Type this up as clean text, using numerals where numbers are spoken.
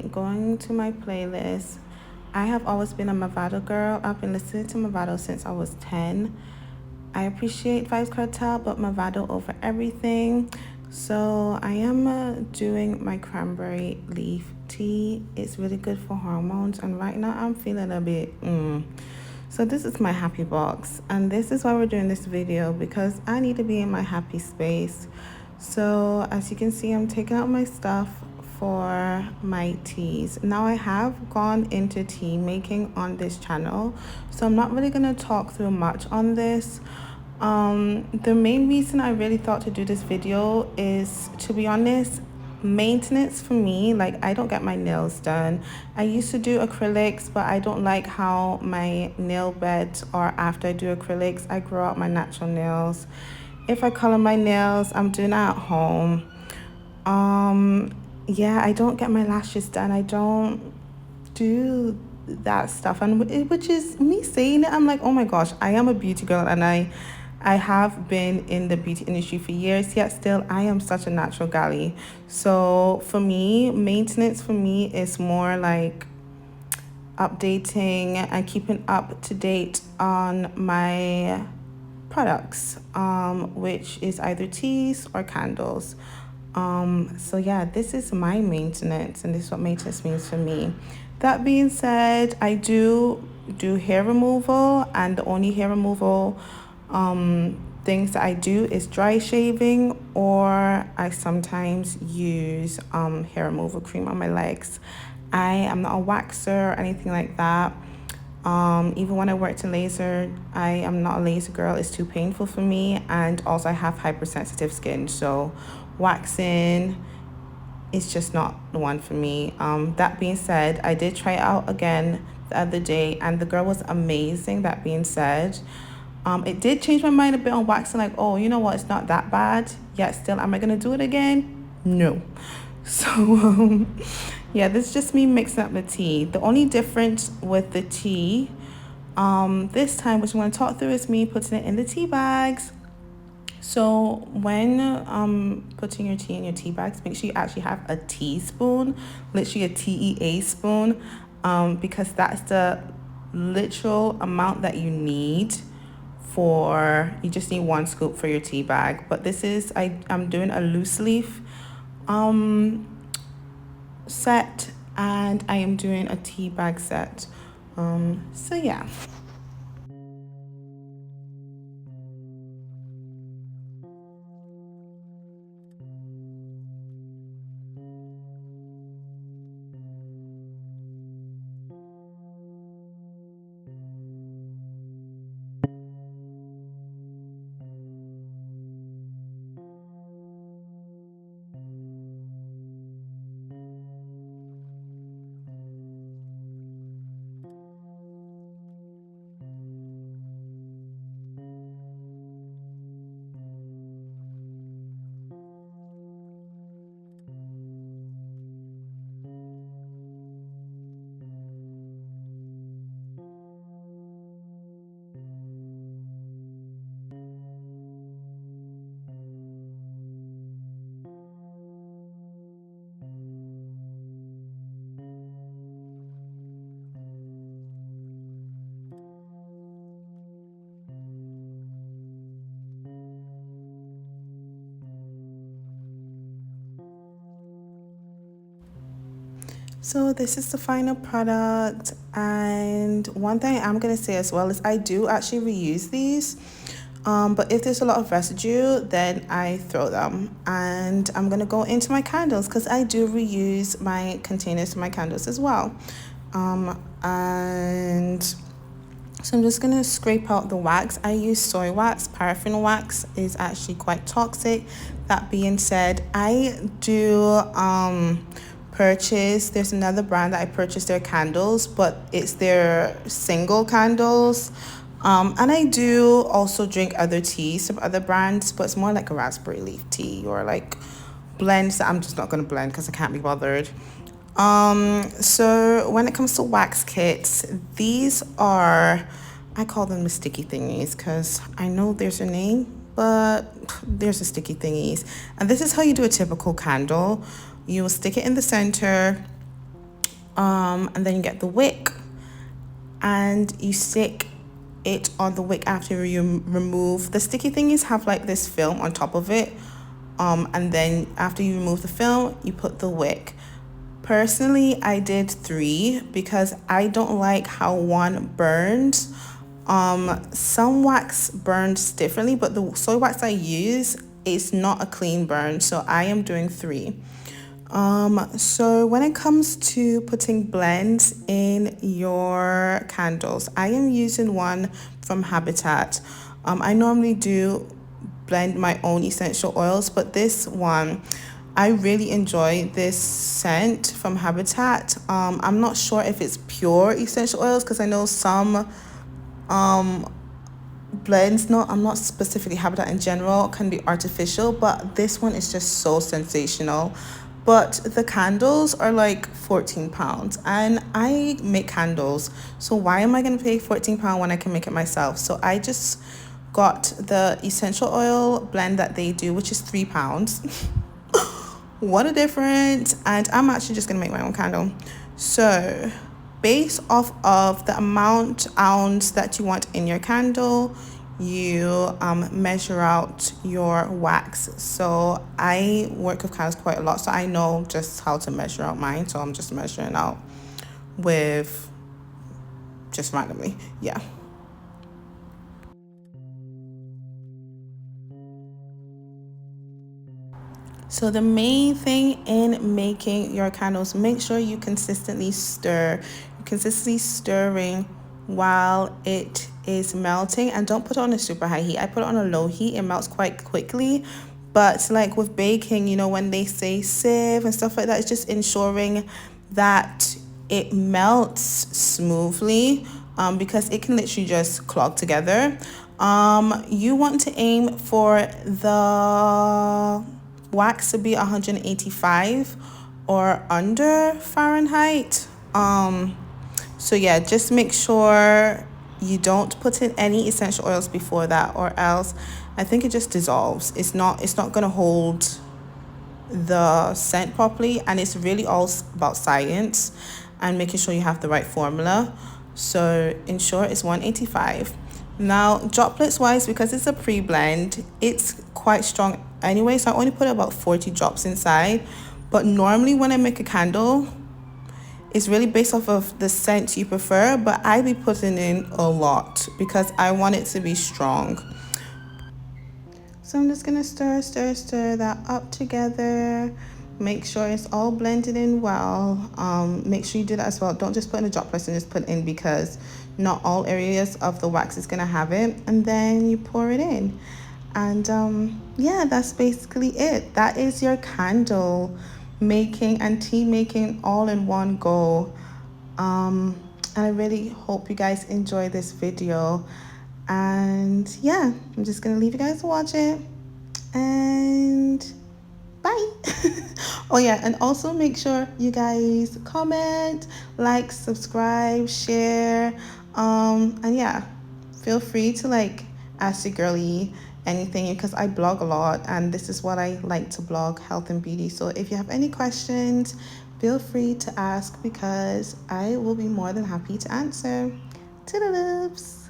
going to my playlist. I have always been a Mavado girl. I've been listening to Mavado since I was 10. I appreciate Vibes Cartel, but Mavado over everything. So I am doing my cranberry leaf tea. It's really good for hormones, and right now I'm feeling a bit. So this is my happy box, and this is why we're doing this video, because I need to be in my happy space. So as you can see, I'm taking out my stuff for my teas. Now I have gone into tea making on this channel, so I'm not really going to talk through much on this. The main reason I really thought to do this video is, to be honest, maintenance for me. Like, I don't get my nails done. I used to do acrylics, but I don't like how my nail beds are after I do acrylics. I grow out my natural nails. If I color my nails, I'm doing that at home. Yeah, I don't get my lashes done. I don't do that stuff, and which is me saying it, I'm like, oh my gosh, I am a beauty girl, and I have been in the beauty industry for years, yet still I am such a natural galley. So for me, maintenance for me is more like updating and keeping up to date on my products, which is either teas or candles. So yeah, this is my maintenance, and this is what maintenance means for me. That being said, I do hair removal, and the only hair removal things that I do is dry shaving, or I sometimes use hair removal cream on my legs. I am not a waxer or anything like that. Even when I worked in laser, I am not a laser girl. It's too painful for me, and also I have hypersensitive skin, so waxing is just not the one for me. That being said, I did try it out again the other day, and the girl was amazing. That being said, it did change my mind a bit on waxing, like, oh, you know what, it's not that bad. Yet still, am I gonna do it again? No. So yeah, this is just me mixing up the tea. The only difference with the tea this time, which I'm going to talk through, is me putting it in the tea bags. So when putting your tea in your tea bags, make sure you actually have a teaspoon, literally a TEA spoon, because that's the literal amount that you need. You just need 1 scoop for your tea bag. But this is, I'm doing a loose leaf set, and I am doing a tea bag set. So yeah. So this is the final product, and one thing I'm gonna say as well is I do actually reuse these, but if there's a lot of residue, then I throw them. And I'm gonna go into my candles, because I do reuse my containers for my candles as well. And so I'm just gonna scrape out the wax. I use soy wax. Paraffin wax is actually quite toxic. That being said, I do purchase, there's another brand that I purchased their candles, but it's their single candles. And I do also drink other teas from other brands, but it's more like a raspberry leaf tea, or like blends that I'm just not gonna blend because I can't be bothered. So when it comes to wax kits, these are, I call them the sticky thingies, because I know there's a name, but there's the sticky thingies. And this is how you do a typical candle. You will stick it in the center, And then you get the wick and you stick it on the wick after you remove the sticky thingies. Have like this film on top of it, and then after you remove the film, you put the wick. Personally, I did 3 because I don't like how one burns. Some wax burns differently, but the soy wax I use is not a clean burn, so I am doing 3. So when it comes to putting blends in your candles, I am using one from Habitat. I normally do blend my own essential oils, but this one, I really enjoy this scent from Habitat. I'm not sure if it's pure essential oils because I know some blends, no, I'm not specifically Habitat in general, can be artificial, but this one is just so sensational. But the candles are like £14 and I make candles, so why am I going to pay £14 when I can make it myself? So I just got the essential oil blend that they do, which is £3. What a difference. And I'm actually just gonna make my own candle. So based off of the ounce that you want in your candle, you measure out your wax. So I work with candles quite a lot, so I know just how to measure out mine. So I'm just measuring out with just randomly, yeah. So the main thing in making your candles, make sure you consistently stir. You're consistently stirring while it is melting, and don't put it on a super high heat. I put it on a low heat, it melts quite quickly. But like with baking, you know, when they say sieve and stuff like that, it's just ensuring that it melts smoothly, because it can literally just clog together. You want to aim for the wax to be 185 or under Fahrenheit. So yeah, just make sure you don't put in any essential oils before that, or else I think it just dissolves. It's not gonna hold the scent properly, and it's really all about science and making sure you have the right formula. So ensure it's 185. Now droplets wise, because it's a pre-blend, it's quite strong anyway, so I only put about 40 drops inside. But normally when I make a candle, it's really based off of the scent you prefer, but I be putting in a lot because I want it to be strong. So I'm just gonna stir that up together. Make sure it's all blended in well. Make sure you do that as well. Don't just put in a droplets and just put in, because not all areas of the wax is gonna have it. And then you pour it in. And yeah, that's basically it. That is your candle making and tea making all in one go. And I really hope you guys enjoy this video. And yeah, I'm just gonna leave you guys to watch it, and bye. Oh yeah, and also make sure you guys comment, like, subscribe, share, and yeah, feel free to like ask your girly anything, because I blog a lot and this is what I like to blog, health and beauty. So if you have any questions, feel free to ask, because I will be more than happy to answer. Toodaloops.